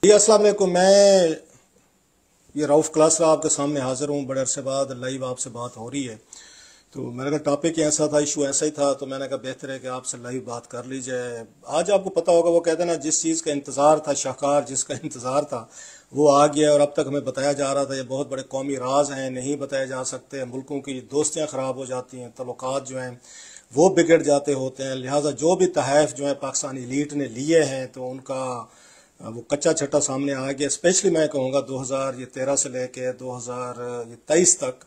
जी अस्सलाम वालेकुम। मैं ये रऊफ़ क्लास आपके सामने हाजिर हूँ। बड़े अरसे बाद लाइव आपसे बात हो रही है। तो मैंने कहा टॉपिक ऐसा था, इशू ऐसा ही था, तो मैंने कहा बेहतर है कि आपसे लाइव बात कर ली जाए। आज आपको पता होगा, वो कहते हैं ना, जिस चीज़ का इंतज़ार था, शाहकार जिसका इंतज़ार था वो आ गया। और अब तक हमें बताया जा रहा था ये बहुत बड़े कौमी राज हैं, नहीं बताए जा सकते। मुल्कों की दोस्तियाँ ख़राब हो जाती हैं, तल्लुकात जो हैं वो बिगड़ जाते होते हैं। लिहाजा जो भी तहफ़ जो है पाकिस्तानी लीड ने लिए हैं तो उनका वो कच्चा छट्टा सामने आ गया। स्पेशली मैं कहूँगा 2013 से लेके 2023 तक,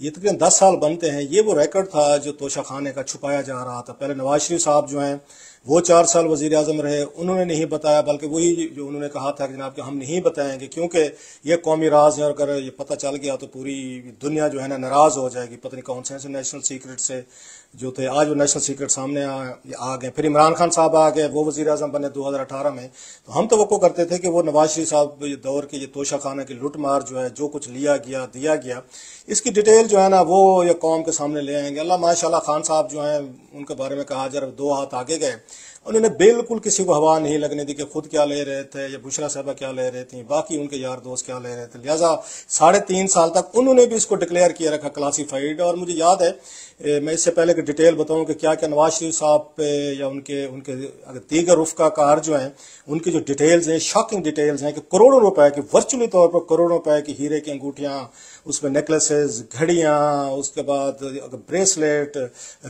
ये तकरीबन 10 साल बनते हैं। ये वो रिकॉर्ड था जो तोशा खाने का छुपाया जा रहा था। पहले नवाज शरीफ साहब जो हैं वो 4 साल वजीर आजम रहे, उन्होंने नहीं बताया, बल्कि वही जो उन्होंने कहा था कि जनाब कि हम नहीं बताएंगे क्योंकि ये कौमी राज है, और अगर ये पता चल गया तो पूरी दुनिया जो है ना नाराज हो जाएगी। पता नहीं कौन से नेशनल सीक्रेट से जो थे, आज वो नेशनल सीक्रेट सामने आ गए। फिर इमरान खान साहब आ गए, वो वजीर आजम बने 2018 में। तो हम तो करते थे कि वो नवाज शरीफ साहब दौर के ये तोशा खाना की लुट मार जो है, जो कुछ लिया गया दिया गया, इसकी डिटेल जो है ना वो ये कौम के सामने ले आएंगे। अल्लाह माशाल्लाह, खान साहब जो हैं उनके बारे में कहा जरा 2 हाथ आगे गए। उन्होंने बिल्कुल किसी को हवा नहीं लगने दी कि खुद क्या ले रहे थे या बुशरा साहबा क्या ले रहे थी, बाकी उनके यार दोस्त क्या ले रहे थे। लिहाजा 3.5 साल तक उन्होंने भी इसको डिक्लेयर किया रखा क्लासीफाइड। और मुझे याद है, मैं इससे पहले कि डिटेल बताऊं कि क्या क्या नवाज शरीफ साहब पे या उनके उनके अगर दीगर रुफ़का कार जो हैं उनकी जो डिटेल्स हैं, शॉकिंग डिटेल्स हैं कि करोड़ों रुपए की, वर्चुअली तौर पर करोड़ों रुपए की हीरे की अंगूठियां, उसमें नेकलेसेस, घड़ियां, उसके बाद ब्रेसलेट,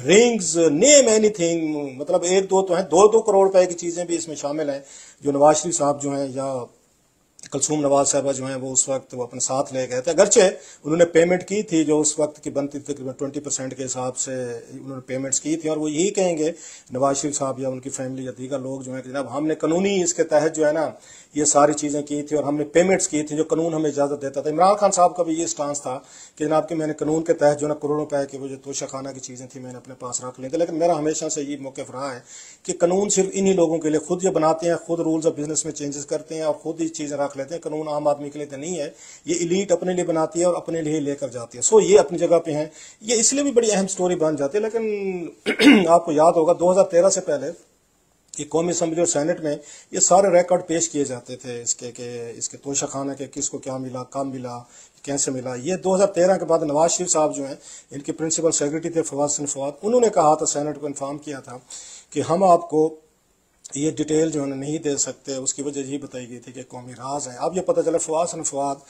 रिंग्स, नेम एनीथिंग, मतलब एक दो तो हैं, 2-2 करोड़ रुपए की चीजें भी इसमें शामिल हैं जो नवाज शरीफ साहब जो हैं या कलसूम नवाज साहबा जो हैं वो उस वक्त वो अपने साथ ले गए थे। अगरचे उन्होंने पेमेंट की थी जो उस वक्त की बनती थी, तकरीबन 20% के हिसाब से उन्होंने पेमेंट्स की थी। और वो यही कहेंगे नवाज शरीफ साहब या उनकी फैमिली या दीगर लोग जो है कि जनाब हमने कानूनी इसके तहत जो है ना ये सारी चीजें की थी और हमने पेमेंट्स की थी जो कानून हमें इजाजत देता था। इमरान खान साहब का भी ये स्टांस था कि जनाब कि मैंने कानून के तहत जो है करोड़ों रुपए की वो जो तोशा खाना की चीजें थी मैंने अपने पास रख ली थी। लेकिन मेरा हमेशा से ये मौक़िफ़ रहा है कि कानून सिर्फ इन्हीं लोगों के लिए, खुद ये बनाते हैं, खुद रूल्स ऑफ बिजनेस में चेंजेस करते हैं और खुद ही चीजें रख लेते हैं। कानून आम आदमी के लिए तो नहीं है, ये इलीट अपने लिए बनाती है और अपने लिए लेकर जाती है। सो ये अपनी जगह पे हैं, ये इसलिए भी बड़ी अहम स्टोरी बन जाती है। लेकिन आपको याद होगा 2013 से पहले ये कौमी असम्बली और सेनेट में ये सारे रिकॉर्ड पेश किए जाते थे इसके कि इसके तोशा खाना के किसको क्या मिला, कब मिला, कैसे मिला। ये 2013 के बाद नवाज शरीफ साहब जो हैं इनके प्रिंसिपल सेक्रेटरी थे फवाद हसन फवाद, उन्होंने कहा था, सेनेट को इन्फॉर्म किया था कि हम आपको ये डिटेल जो है नहीं दे सकते। उसकी वजह यही बताई गई थी कि कौमी राज है। अब ये पता चला फवाद हसन फवाद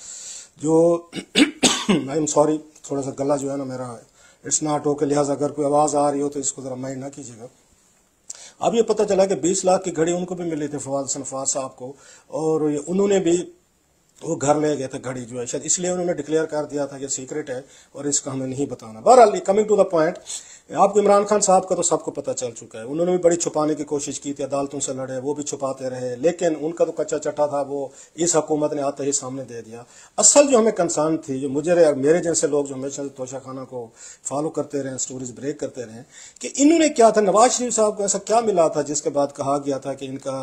जो आई एम सॉरी, थोड़ा सा गला जो है ना मेरा इट्स नॉट हो के, लिहाजा अगर कोई आवाज़ आ रही हो तो इसको ज़रा माइंड ना कीजिएगा। अब ये पता चला कि 20 लाख की घड़ी उनको भी मिली थी फवाद हसन फवाद साहब को, और उन्होंने भी वो घर ले गए थे घड़ी जो है, शायद इसलिए उन्होंने डिक्लेयर कर दिया था कि सीक्रेट है और इसका हमें नहीं बताना। बहरहाल कमिंग टू द पॉइंट, आपको इमरान खान साहब का तो सबको पता चल चुका है। उन्होंने भी बड़ी छुपाने की कोशिश की थी, अदालतों से लड़े, वो भी छुपाते रहे, लेकिन उनका तो कच्चा चट्टा था वो इस हुकूमत ने आते ही सामने दे दिया। असल जो हमें कंसर्न थी, जो मुझे मेरे जैसे लोग जो हमेशा से तोशा खाना को फॉलो करते रहे, स्टोरीज ब्रेक करते रहे कि इन्होंने क्या था, नवाज शरीफ साहब को ऐसा क्या मिला था जिसके बाद कहा गया था कि इनका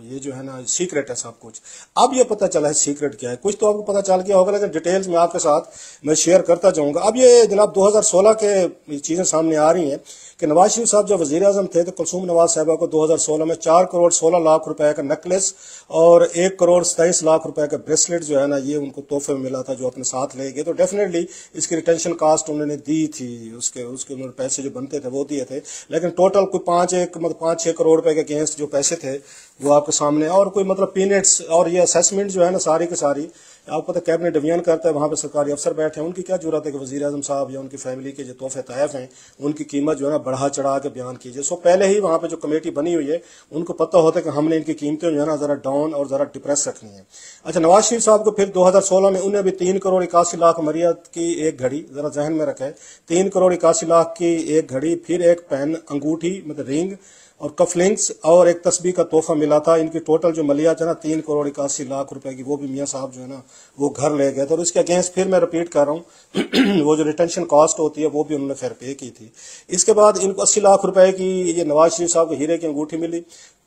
ये जो है ना सीक्रेट है सब कुछ। अब ये पता चला है सीक्रेट क्या है। कुछ तो आपको पता चल गया होगा, लेकिन डिटेल्स में आपके साथ मैं शेयर करता जाऊंगा। अब ये जनाब 2016 के चीजें सामने आ रही हैं कि नवाज शरीफ साहब जब वजीर आजम थे तो कुलसूम नवाज साहबा को 2016 में 4 करोड़ 16 लाख रुपए का नेकलेस और 1 करोड़ 27 लाख रुपए का ब्रेसलेट जो है ना ये उनको तोहफे में मिला था जो अपने साथ ले गए। तो डेफिनेटली इसकी रिटेंशन कास्ट उन्होंने दी थी, उसके उन्होंने पैसे जो बनते थे वो दिए थे। लेकिन टोटल कोई 5-6 करोड़ रुपए के अगेंस्ट जो पैसे थे वो आपके सामने, और कोई मतलब पीनेट्स और ये असेसमेंट जो है ना सारी की सारी आपको पता कैबिनेट डिवीजन करता है, वहां पे सरकारी अफसर बैठे हैं, उनकी क्या जरूरत है कि वजीर आजम साहब या उनकी फैमिली के जो तोहफे तहफ हैं उनकी कीमत जो है ना बढ़ा चढ़ा के बयान कीजिए। सो पहले ही वहां पे जो कमेटी बनी हुई है उनको पता होता है कि हमने इनकी कीमतें जो है ना जरा डाउन और जरा डिप्रेस रखनी है। अच्छा, नवाज शरीफ साहब को फिर 2016 में उन्हें भी 3 करोड़ 81 लाख मरियत की एक घड़ी, जरा जहन में रखे, 3 करोड़ 81 लाख की एक घड़ी, फिर एक पेन, अंगूठी मतलब रिंग और कफलिंग्स और एक तस्बीह का तोहफा मिला था। इनकी टोटल जो मलियात है ना 3 करोड़ 81 लाख रुपए की, वो भी मियाँ साहब जो है ना वो घर ले गए थे। और इसके अगेंस्ट फिर मैं रिपीट कर रहा हूँ वो जो रिटेंशन कॉस्ट होती है वो भी उन्होंने फिर पे की थी। इसके बाद इनको 80 लाख रुपए की ये नवाज शरीफ साहब को हीरे की अंगूठी मिली,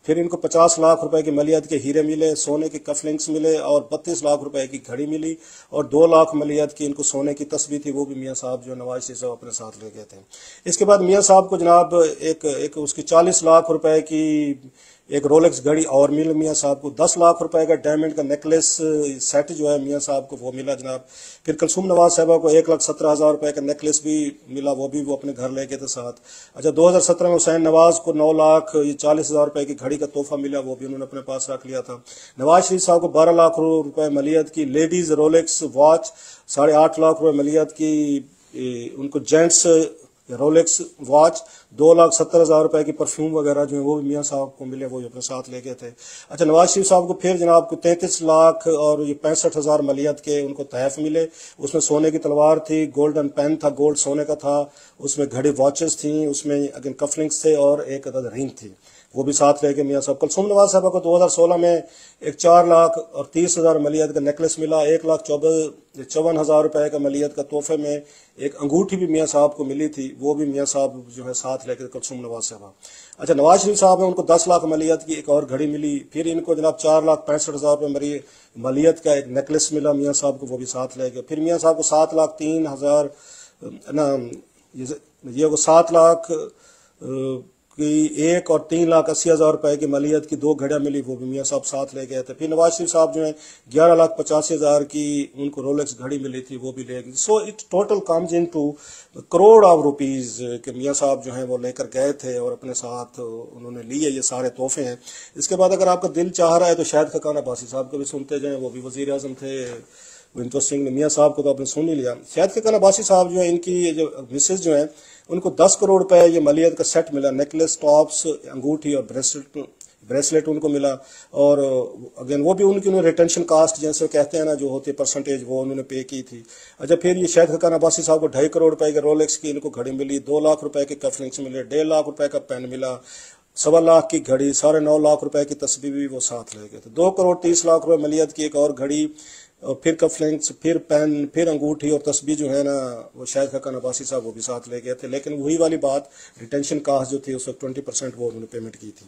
फिर इनको 50 लाख रुपए के मलियात के हीरे मिले, सोने के कफलिंग्स मिले और 32 लाख रुपए की घड़ी मिली और 2 लाख मलियात की इनको सोने की तस्बीह थी, वो भी मियाँ साहब जो नवाज शरीफ साहब अपने साथ ले गए थे। इसके बाद मियाँ साहब को जनाब एक उसकी 40 लाख रुपए की एक रोलेक्स घड़ी और मिली मियाँ साहब को। 10 लाख रुपए का डायमंड का नेकलेस सेट जो है मियाँ साहब को वो मिला जनाब। फिर कुलसूम नवाज साहबा को 1,17,000 रुपए का नेकलेस भी मिला, वो भी वो अपने घर लेके थे साथ। अच्छा 2017 में हुसैन नवाज को 9,40,000 रुपए की घड़ी का तोहफा मिला, वो भी उन्होंने अपने पास रख लिया था। नवाज शरीफ साहब को 12 लाख रुपए मलियत की लेडीज रोलेक्स वॉच, 8.5 लाख रुपए मलियत की उनको जेंट्स रोलेक्स वॉच, 2,70,000 रुपए की परफ्यूम वगैरह जो है वो भी मियाँ साहब को मिले, वो अपने साथ लेके थे। अच्छा नवाज शरीफ साहब को फिर जनाब को 33 लाख और ये 65,000 मलियत के उनको तहफ मिले। उसमें सोने की तलवार थी, गोल्डन पेन था, गोल्ड सोने का था, उसमें घड़ी वॉचेस थी, उसमें अगेन कफलिंग्स थे और एक अदद रिंग थी, वो भी साथ लेके मियाँ साहब। कुलसूम नवाज साहब को 2016 में एक 4,30,000 मलियत का नेकलेस मिला, 1,54,000 रुपए का मलियत का तोहफे में एक अंगूठी भी मियाँ साहब को मिली थी, वो भी मियाँ साहब जो है साथ लेकर कुलसूम नवाज साहब। अच्छा नवाज शरीफ साहब है उनको 10 लाख मलियत की एक और घड़ी मिली। फिर इनको जनाब 4,65,000 रुपए मलियत का एक नेकलेस मिला मियाँ साहब को, वो भी साथ ले गए। फिर मियाँ साहब को 7,03,000 ना ये 7 लाख की 1 और 3,80,000 रुपए की मलियत की 2 घड़ियां मिली, वो भी मियाँ साहब साथ ले गए थे। फिर नवाज शरीफ साहब जो है 11,85,000 की उनको रोलेक्स घड़ी मिली थी, वो भी ले गए। So it total comes into crore of rupees के मियाँ साहब जो है वो लेकर गए थे और अपने साथ उन्होंने लिए, ये सारे तोहफे हैं। इसके बाद अगर आपका दिल चाह रहा है तो शाहिद खकान अब्बासी साहब को भी सुनते जाएं, वो भी वजीर आजम थे। इंटरेस्टिंग ने मियाँ साहब को तो आपने सुन ही लिया। शाहिद खकान अब्बासी साहब जो है इनकी जो मिसेज जो है उनको 10 करोड़ रुपए ये मलियत का सेट मिला, नेकलेस, टॉप्स, अंगूठी और ब्रेसलेट उनको मिला। और अगेन वो भी उन्होंने रिटेंशन कास्ट जैसे कहते हैं ना जो होती है परसेंटेज, वो उन्होंने पे की थी। अच्छा फिर ये शाहिद खकान अब्बासी साहब को 2.5 करोड़ रुपए के रोलेक्स की इनको घड़ी मिली, 2 लाख रुपए के कफलिंग्स मिले, 1.5 लाख रुपए का पेन मिला, 1.25 लाख की घड़ी, 9.5 लाख रुपए की तस्बीह भी वो साथ ले गए थे, 2 करोड़ 30 लाख रुपए मलियत की एक और घड़ी, और फिर कफलिंग्स, फिर पेन, फिर अंगूठी और तस्बीह जो है ना वो शाहिद खकान अब्बासी साहब वो भी साथ ले गए थे। लेकिन वही वाली बात, रिटेंशन कास्ट जो थी उस वक्त 20% वो उन्होंने पेमेंट की थी।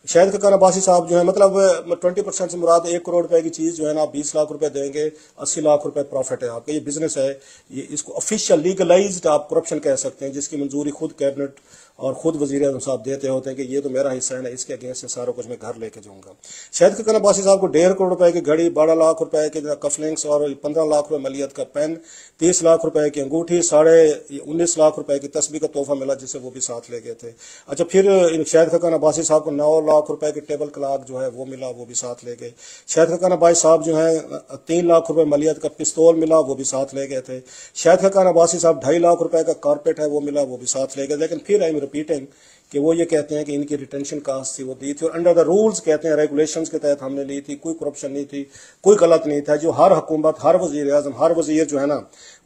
शाहिद खकान अब्बासी साहब जो है मतलब 20% से मुराद 1 करोड़ रुपए की चीज़ जो है ना आप 20 लाख रुपए देंगे, 80 लाख रुपए प्रॉफिट है आपका। ये बिजनेस है, ये इसको ऑफिशियल लीगलाइज्ड आप करप्शन कह सकते हैं, जिसकी मंजूरी खुद कैबिनेट और खुद वजीर आज़म साहब देते होते हैं कि ये तो मेरा हिस्सा है ना, इसके अगेंस्ट से सारा कुछ मैं घर लेके जाऊंगा। शाहिद खकान अब्बासी साहब को 1.5 करोड़ रुपए की घड़ी, 12 लाख रुपए के कफलिंग्स और 15 लाख रुपए मलियत का पेन, 30 लाख रुपए की अंगूठी, 19.5 लाख रुपए की तस्बीह का तोहफा मिला, जिसे वो भी साथ ले गए थे। अच्छा फिर शाहिद खकान अब्बासी साहब को 9 लाख रुपए की टेबल क्लॉक जो है वो मिला, वो भी साथ ले गए। शाहिद खकान अब्बासी साहब जो है 3 लाख रुपए मलियत का पिस्तौल मिला, वो भी साथ ले गए थे। शाहिद खकान अब्बासी साहब 2.5 लाख रुपए का कारपेट है वो मिला, वो भी साथ ले गए। लेकिन फिर आई एम रिपीटिंग कि वो ये कहते हैं कि इनकी रिटेंशन कास्ट थी वो दी थी और अंडर द रूल्स कहते हैं, रेगुलेशंस के तहत हमने ली थी, कोई करप्शन नहीं थी, कोई गलत नहीं था। जो हर हुकूमत, हर वजीर आजम, हर वजीर जो है ना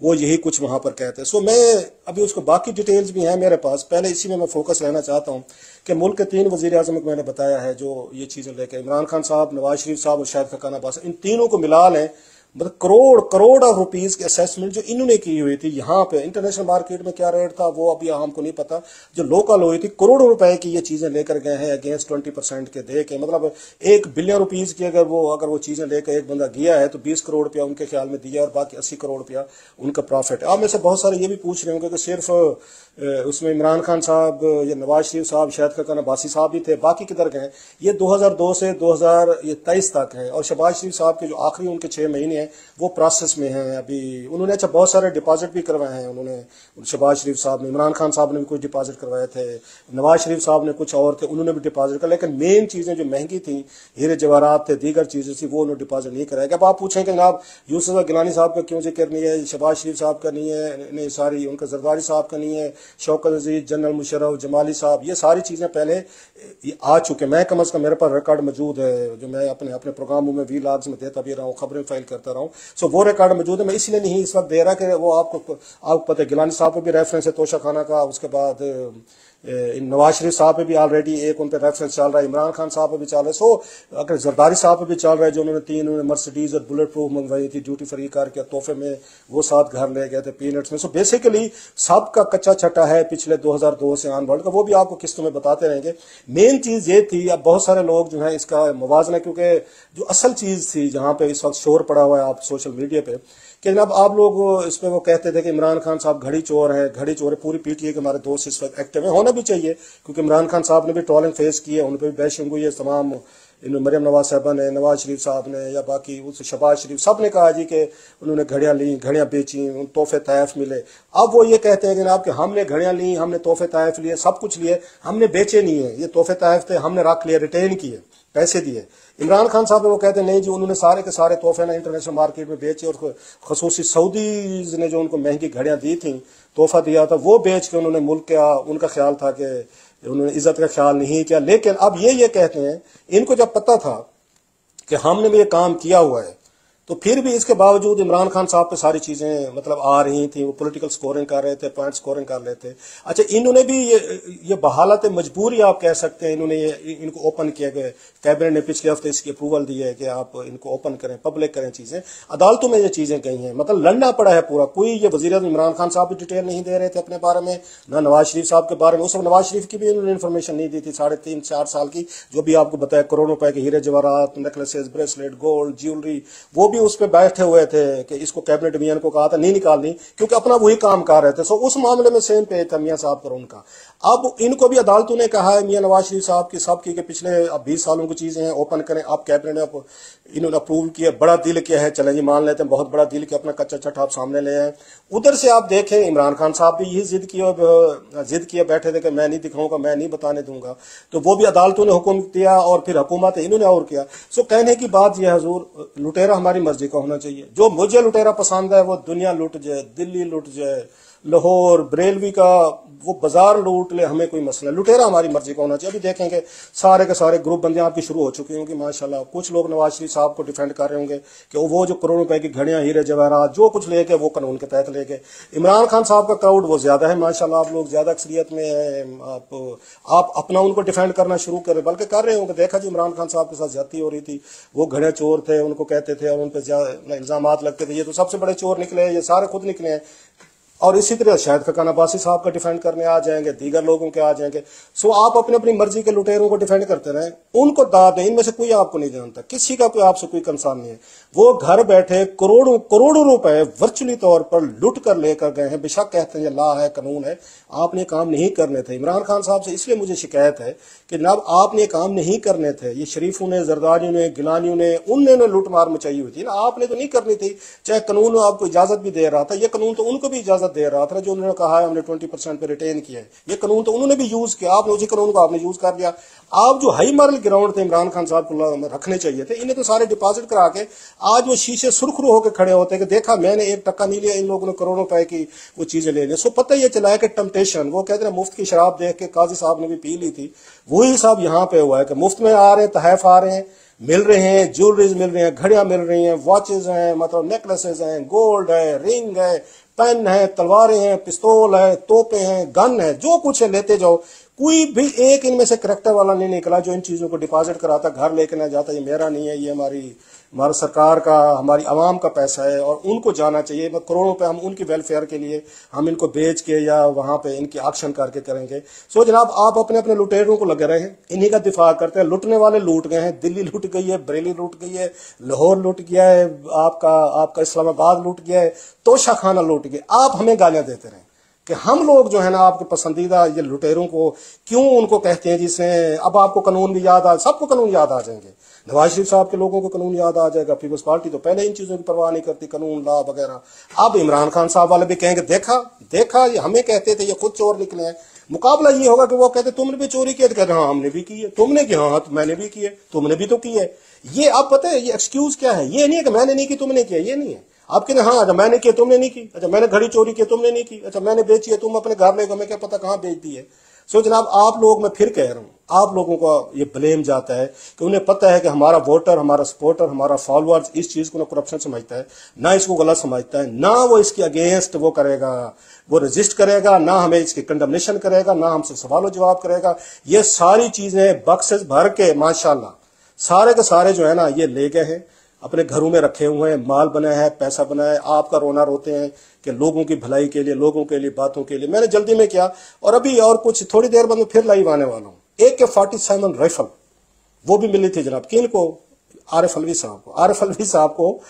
वो यही कुछ वहां पर कहते हैं। सो मैं अभी उसको बाकी डिटेल्स भी हैं मेरे पास, पहले इसी में मैं फोकस रहना चाहता हूँ कि मुल्क के 3 वजीर आजम को मैंने बताया है जो ये चीजें लेकर, इमरान खान साहब, नवाज शरीफ साहब और शाहिद खकान अब्बासी, इन तीनों को मिला लें मतलब करोड़ ऑफ रुपीस की असेसमेंट जो इन्होंने की हुई थी यहाँ पे। इंटरनेशनल मार्केट में क्या रेट था वो अभी हमको नहीं पता, जो लोकल हुई थी करोड़ों रुपए की ये चीजें लेकर गए हैं अगेंस्ट 20% के दे के। मतलब 1 बिलियन रुपीस की अगर वो चीजें लेकर एक बंदा गया है तो 20 करोड़ रुपया उनके ख्याल में दिया और बाकी 80 करोड़ रुपया उनका प्रॉफिट है। अब में से बहुत सारे ये भी पूछ रहे होंगे कि सिर्फ उसमें इमरान खान साहब या नवाज शरीफ साहब, शाहिद खकान अब्बासी साहब भी थे, बाकी किधर गए? ये 2002 से 2023 तक है और शहबाज शरीफ साहब के जो आखिरी उनके 6 महीने हैं वो प्रोसेस में हैं अभी। उन्होंने अच्छा बहुत सारे डिपॉजिट भी करवाए हैं उन्होंने, शहबाज शरीफ साहब ने, इमरान खान साहब ने भी कुछ डिपॉजिट करवाए थे, नवाज शरीफ साहब ने कुछ और थे उन्होंने भी डिपॉजिट कर। लेकिन मेन चीजें जो महंगी थी, हीरे जवाहरात थे, दीगर चीजें थी, वो उन्होंने डिपॉजिट नहीं कराया। अब आप पूछें कि जनाब यूसुफ गिलानी साहब का क्यों जिक्र नहीं है, शहबाज शरीफ साहब का नहीं है, नहीं सारी उनका जरदारी साहब का नहीं है, शौकत अजीज, जनरल मुशर्रफ, जमाली साहब, ये सारी चीजें पहले आ चुके। मैं कम अज कम मेरे पास रिकॉर्ड मौजूद है जो मैं अपने प्रोग्रामों में वीलॉग्स में देता भी रहा हूँ, खबरें फाइल करता रहा हूँ। सो वो रिकॉर्ड मौजूद है, मैं इसलिए नहीं इस वक्त दे रहा कि वो आपको पता है गिलानी साहब पे भी रेफरेंस है तोशा खाना का, उसके बाद नवाज शरीफ साहब पे भी ऑलरेडी एक उन पे रेफरेंस चल रहा है, इमरान खान साहब पे भी चल रहा है। सो अगर जरदारी साहब पे भी चल रहा है जो उन्होंने मर्सिडीज और बुलेट प्रूफ मंगवाई थी ड्यूटी फ्री करके तोहफे में, वो साथ घर ले गए थे पीनट्स में। सो बेसिकली सबका कच्चा छट्टा है पिछले 2002 से ऑनवर्ड का, वो भी आपको किस्तों में बताते रहेंगे। मेन चीज ये थी, अब बहुत सारे लोग जो है इसका मुवाजना, क्योंकि जो असल चीज थी जहां पे इस वक्त शोर पड़ा हुआ है आप सोशल मीडिया पे कि जनाब आप लोग इसमें वो कहते थे कि इमरान खान साहब घड़ी चोर है, घड़ी चोर है। पूरी पीटीए के हमारे दोस्त इस वक्त एक्टिव है, होना भी चाहिए, क्योंकि इमरान खान साहब ने भी ट्रोलिंग फेस की है, उन पर भी बैशिंग हुई है। तमाम इन्होंने मरियम नवाज साहबा ने, नवाज शरीफ साहब ने, या बाकी उस शहबाज शरीफ, सब ने कहा जी कि उन्होंने घड़ियां ली, घड़ियां बेची, उन तोहफे तहफ मिले। अब वो ये कहते हैं जनाब कि हमने घड़ियां ली, हमने तोहफे तहफ लिए, सब कुछ लिए, हमने बेचे नहीं है, ये तोहफे तहफ थे, हमने रख लिए, रिटेन किए, पैसे दिए। इमरान खान साहब वो कहते हैं नहीं जी, उन्होंने सारे के सारे तोहफे ना इंटरनेशनल मार्केट में बेचे, और खसूसी सऊदीज ने जो उनको महंगी घड़ियां दी थी, तोहफा दिया था, वो बेच के उन्होंने मुल्क का, उनका ख्याल था कि उन्होंने इज्जत का ख्याल नहीं किया। लेकिन अब ये कहते हैं, इनको जब पता था कि हमने भी ये काम किया हुआ है, तो फिर भी इसके बावजूद इमरान खान साहब पे सारी चीजें मतलब आ रही थी, वो पॉलिटिकल स्कोरिंग कर रहे थे, पॉइंट स्कोरिंग कर रहे थे। अच्छा, इन्होंने भी ये बहालत मजबूरी आप कह सकते हैं, इन्होंने इनको ओपन किया गया, कैबिनेट ने पिछले हफ्ते इसकी अप्रूवल दी है कि आप इनको ओपन करें, पब्लिक करें चीजें। अदालतों में ये चीजें गई हैं, मतलब लड़ना पड़ा है पूरा। कोई ये वजीर आज़म इमरान खान साहब भी डिटेल नहीं दे रहे थे अपने बारे में, ना नवाज शरीफ साहब के बारे में। उस वक्त नवाज शरीफ की भी इन्होंने इन्फॉर्मेशन नहीं दी थी 3.5-4 साल की, जो भी आपको बताया, करोड़ों रुपए के हीरे जवाहरात, नेकलेसेस, ब्रेसलेट, गोल्ड, ज्वेलरी, वो भी उस पर बैठे हुए थे कि इसको कैबिनेट मियां को कहा था नहीं निकालनी, क्योंकि अपना वही काम कर रहे थे। सो उस मामले में सेम पे था मियां साहब पर उनका। अब इनको भी अदालतों ने कहा है, मियां नवाज शरीफ साहब की सबकी, कि पिछले अब 20 सालों की चीजें हैं, ओपन करें। आप कैबिनेट ने इन्होंने अप्रूव किया, बड़ा दिल किया है, चलें जी मान लेते हैं, बहुत बड़ा दिल किया, अपना कच्चा चट्टा आप सामने ले आए। उधर से आप देखें, इमरान खान साहब भी यही जिद किए बैठे थे कि मैं नहीं दिखाऊंगा, मैं नहीं बताने दूंगा, तो वो भी अदालतों ने हुक्म दिया, और फिर हुकूमत इन्होंने और किया। सो कहने की बात यह हजूर, लुटेरा हमारी मर्जी का होना चाहिए। जो मुझे लुटेरा पसंद है, वो दुनिया लुट जाए, दिल्ली लुट जाए, लाहौर, बरेलवी का वो बाजार लूट ले, हमें कोई मसला। लुटेरा हमारी मर्जी का होना चाहिए। अभी देखेंगे सारे के सारे ग्रुप बंदियां आपकी शुरू हो चुकी होंगी माशाल्लाह। कुछ लोग नवाज शरीफ साहब को डिफेंड कर रहे होंगे कि वो जो करोड़ों रुपए की घड़ियां, हीरे जवाहरात, जो कुछ लेके वो कानून के तहत लेके। इमरान खान साहब का क्राउड वो ज्यादा है माशाल्लाह, आप लोग ज्यादा अक्सरियत में है, आप अपना उनको डिफेंड करना शुरू करें, बल्कि कर रहे होंगे। देखा जी इमरान खान साहब के साथ ज्यादती हो रही थी, वो घड़े चोर थे उनको कहते थे, और उन पर इल्जाम लगते थे, ये तो सबसे बड़े चोर निकले, ये सारे खुद निकले हैं। और इसी तरह शायद फकान अब्बासी साहब का डिफेंड करने आ जाएंगे, दीगर लोगों के आ जाएंगे। सो आप अपनी अपनी मर्जी के लुटेरों को डिफेंड करते रहें, उनको दाद दें। इनमें से कोई आपको नहीं जानता, किसी का कोई आपसे कोई कंसर्न नहीं है। वो घर बैठे करोड़ों करोड़ों रुपए वर्चुअली तौर पर लुट कर लेकर गए हैं। बेशक कहते हैं ला है, कानून है, आपने काम नहीं करने थे। इमरान खान साहब से इसलिए मुझे शिकायत है कि जनाब आपने काम नहीं करने थे। ये शरीफों ने, जरदारियों ने, गिलानियों ने, उनने लूट मार मचाई हुई थी ना, आपने तो नहीं करनी थी। चाहे कानून आपको इजाजत भी दे रहा था, ये कानून तो उनको भी इजाजत दे रहा था, जो उन्होंने कहा है हमने 20% पे रिटेन किया है, ये कानून तो उन्होंने भी यूज किया, आपने उसी कानून को आपने यूज कर लिया। आप जो हाई मॉरल ग्राउंड थे इमरान खान साहब को रखने चाहिए थे, इन्हें तो सारे डिपॉजिट करा के आज वो शीशे सुरखरू होकर खड़े होते कि देखा मैंने 1 टका नहीं लिया, इन लोगों ने करोड़ों रुपए की वो चीजें ले ली। सो पता ये चला है कि टेम्पटेशन, वो कहते हैं मुफ्त की शराब देख के काजी साहब ने भी पी ली थी, वही साहब यहाँ पे हुआ है कि मुफ्त में आ रहे हैं, तहफ आ रहे हैं, मिल रहे हैं, ज्वेलरीज मिल रही हैं, घड़ियां मिल रही हैं, वॉचेज हैं, मतलब नेकलेसेस हैं, गोल्ड है, रिंग है, पेन है, तलवारें हैं, पिस्तौल है, तोपे हैं, गन है, जो कुछ है लेते जाओ। कोई भी एक इनमें से करेक्टर वाला नहीं निकला जो इन चीजों को डिपॉजिट कराता, घर लेके ना जाता, ये मेरा नहीं है, ये हमारा सरकार का, हमारी आवाम का पैसा है और उनको जाना चाहिए। करोड़ों पे हम उनकी वेलफेयर के लिए हम इनको बेच के या वहां पे इनकी ऑक्शन करके करेंगे। सो जनाब आप अपने अपने लुटेरों को लगे रहे हैं, इन्हीं का दिफा करते हैं। लुटने वाले लूट गए हैं, दिल्ली लूट गई है, बरेली लूट गई है, लाहौर लूट गया है, आपका इस्लामाबाद लूट गया है, तोशा खाना लूट गया। आप हमें गालियां देते रहे कि हम लोग जो है ना आपके पसंदीदा ये लुटेरों को क्यों उनको कहते हैं, जिससे अब आपको कानून भी याद आ, सबको कानून याद आ जाएंगे। नवाज शरीफ साहब के लोगों को कानून याद आ जाएगा, पीपल्स पार्टी तो पहले इन चीजों की परवाह नहीं करती, कानून ला वगैरह। अब इमरान खान साहब वाले भी कहेंगे देखा ये हमें कहते थे, ये खुद चोर निकले हैं। मुकाबला ये होगा कि वो कहते तुमने भी चोरी की, तो कहते हाँ हमने भी की है, तुमने की, हाँ तो मैंने भी की है, तुमने भी तो की है। ये आप पता है ये एक्सक्यूज क्या है, ये नहीं है कि मैंने नहीं की तुमने किया, ये नहीं है। आप कहते हाँ अच्छा मैंने किया तुमने नहीं की, अच्छा मैंने घड़ी चोरी की तुमने नहीं की, अच्छा मैंने बेची है तुम अपने घर ले गए, हमें क्या पता कहाँ बेच दी है। सो जनाब आप लोग, मैं फिर कह रहा हूं, आप लोगों को ये ब्लेम जाता है कि उन्हें पता है कि हमारा वोटर, हमारा सपोर्टर, हमारा फॉलोअर्स इस चीज को ना करप्शन समझता है, ना इसको गलत समझता है, ना वो इसके अगेंस्ट वो करेगा, वो रजिस्ट करेगा, ना हमें इसकी कंडमनेशन करेगा, ना हमसे सवाल जवाब करेगा। ये सारी चीजें बक्सेस भर के माशाल्लाह सारे के सारे जो है ना ये ले गए हैं, अपने घरों में रखे हुए हैं, माल बनाया है, पैसा बनाया है। आपका रोना रोते हैं कि लोगों की भलाई के लिए, लोगों के लिए, बातों के लिए। मैंने जल्दी में किया और अभी और कुछ थोड़ी देर बाद मैं फिर लाइव आने वाला हूं। AK-47 राइफल वो भी मिली थी जनाब, किन को? आरिफ अलवी साहब को। आरिफ अलवी साहब को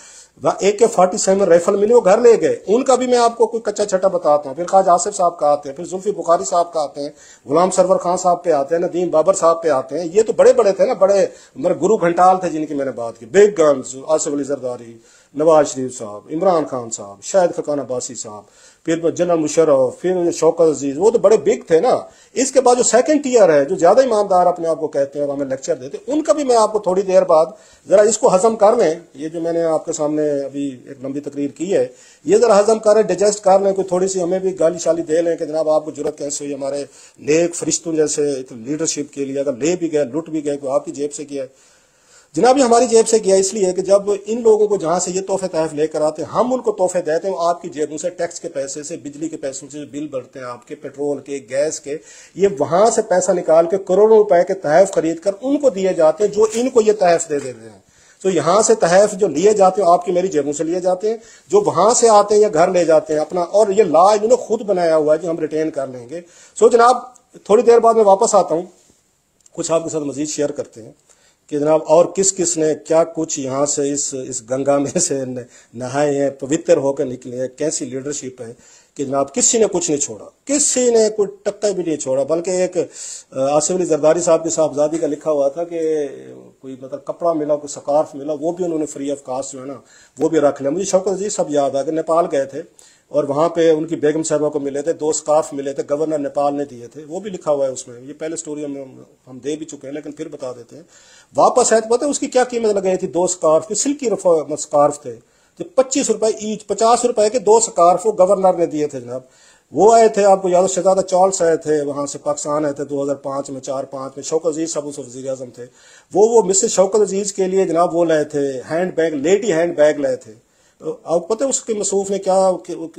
AK-47 राइफल मिली, वो घर ले गए। उनका भी मैं आपको कोई कच्चा छट्टा बताता हूँ। फिर ख्वाजा आसिफ साहब का आते हैं, फिर जुल्फी बुखारी साहब का आते हैं, गुलाम सरवर खान साहब पे आते हैं, नदीम बाबर साहब पे आते हैं। ये तो बड़े बड़े थे ना, बड़े मेरे गुरु घंटाल थे जिनकी मैंने बात की। बिग गन्स, आसिफ अली जरदारी, नवाज शरीफ साहब, इमरान खान साहब, शाहिद खकान अब्बासी साहब, फिर जनरल मुशर्रफ, फिर शौकत अजीज, वो तो बड़े बिग थे ना। इसके बाद जो सेकंड टीयर है, जो ज्यादा ईमानदार अपने आप को कहते हैं और हमें लेक्चर देते हैं, उनका भी मैं आपको थोड़ी देर बाद जरा इसको हजम कर लें। ये जो मैंने आपके सामने अभी एक लंबी तकरीर की है, ये जरा हजम करें, डाइजेस्ट कर लें, कोई थोड़ी सी हमें भी गाली शाली दे लें कि जनाब आपको जरूरत कैसे हुई हमारे नेक फरिश्तों जैसे लीडरशिप के लिए। अगर ले भी गए, लुट भी गए, तो आपकी जेब से किया है जनाब, ये हमारी जेब से किया। इसलिए कि जब इन लोगों को जहां से ये तोहफे तहफ लेकर आते हैं, हम उनको तोहफे देते हैं, आपकी जेबों से, टैक्स के पैसे से, बिजली के पैसों से बिल बढ़ते हैं आपके, पेट्रोल के, गैस के, ये वहां से पैसा निकाल के करोड़ों रुपए के तहफ खरीद कर उनको दिए जाते हैं जो इनको ये तहफ दे देते हैं। तो यहां से तहफ जो लिए जाते हैं आपकी मेरी जेबों से लिए जाते हैं, जो वहां से आते हैं या घर ले जाते हैं अपना, और ये लॉ इन्होंने खुद बनाया हुआ है जो हम रिटेन कर लेंगे। सो जनाब थोड़ी देर बाद मैं वापस आता हूं, कुछ आपके साथ मजीद शेयर करते हैं कि जनाब और किस किस ने क्या कुछ यहाँ से इस गंगा में से नहाए हैं, पवित्र होकर निकले हैं, कैसी लीडरशिप है कि जनाब किसी ने कुछ नहीं छोड़ा, किसी ने कोई टक्का भी नहीं छोड़ा। बल्कि एक आसिफ अली जरदारी साहब की साहबजादी का लिखा हुआ था कि कोई मतलब कपड़ा मिला, कोई स्कार्फ मिला, वो भी उन्होंने फ्री ऑफ कास्ट जो है ना वो भी रख लिया। मुझे शौकत अजीज सब याद आ गए, नेपाल गए थे और वहां पे उनकी बेगम साहबा को मिले थे, 2 स्कार्फ मिले थे, गवर्नर नेपाल ने दिए थे, वो भी लिखा हुआ है उसमें। ये पहले स्टोरी हम दे भी चुके हैं लेकिन फिर बता देते हैं। वापस आए तो पता है उसकी क्या कीमत लगाई थी? 2 स्कार्फ की, सिल्की स्कार्फ थे जो 25 रुपए ईच, 50 रुपए के 2 स्कार्फ वो गवर्नर ने दिए थे जनाब। वो आए थे, आपको याद, शहजादा चार्ल्स आए थे वहां से, पाकिस्तान आए थे 2005 में, 4-5 में। शौकत अजीज साहब उस वजीर आजम थे, वो मिसेस शौकत अजीज के लिए जनाब वो लाए थे hand bag, lady hand bag लाए थे। आपको पता है उसके मसूफ ने क्या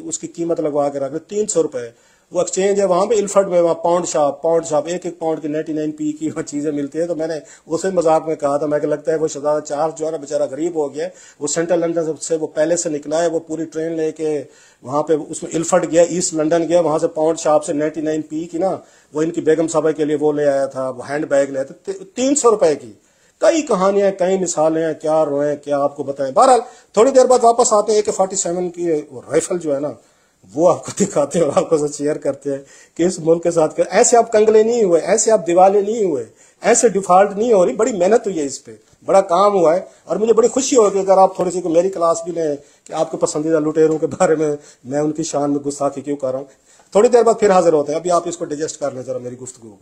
उसकी कीमत लगवा के रख 300 रुपए। वो एक्सचेंज है वहां पे इल्फर्ड में, वहां पाउंड शॉप 1-1 पाउंड की 99p की वो चीजें मिलती है। तो मैंने उसे मजाक में कहा था, मैं लगता है वो शहजादा चार्ल्स जो है ना बेचारा गरीब हो गया, वो सेंट्रल लंदन से वो पहले से निकला है, वो पूरी ट्रेन लेके वहां पे उसमें इल्फर्ड गया, ईस्ट लंदन गया, वहां से पाउंड शॉप से 99p की ना वो इनकी बेगम साहबा के लिए वो ले आया था, वो हैंड बैग ले आया था 300 रुपए की। कई कहानियां, कई मिसालें हैं, क्या रोए क्या आपको बताएं। बहरहाल थोड़ी देर बाद वापस आते हैं, AK-47 की राइफल जो है ना वो आपको दिखाते हैं और आपको साथ शेयर करते हैं कि इस मुल्क के साथ ऐसे आप कंगले नहीं हुए, ऐसे आप दिवाले नहीं हुए, ऐसे डिफॉल्ट नहीं हो रही। बड़ी मेहनत हुई है इस पे, बड़ा काम हुआ है और मुझे बड़ी खुशी होगी अगर आप थोड़ी सी मेरी क्लास भी लें कि आपके पसंदीदा लुटेरों के बारे में मैं उनकी शान में गुस्ताखी क्यों कर रहा हूँ। थोड़ी देर बाद फिर हाजिर होते हैं, अभी आप इसको डिजेस्ट कर लें जरा मेरी गुफ्तगू को।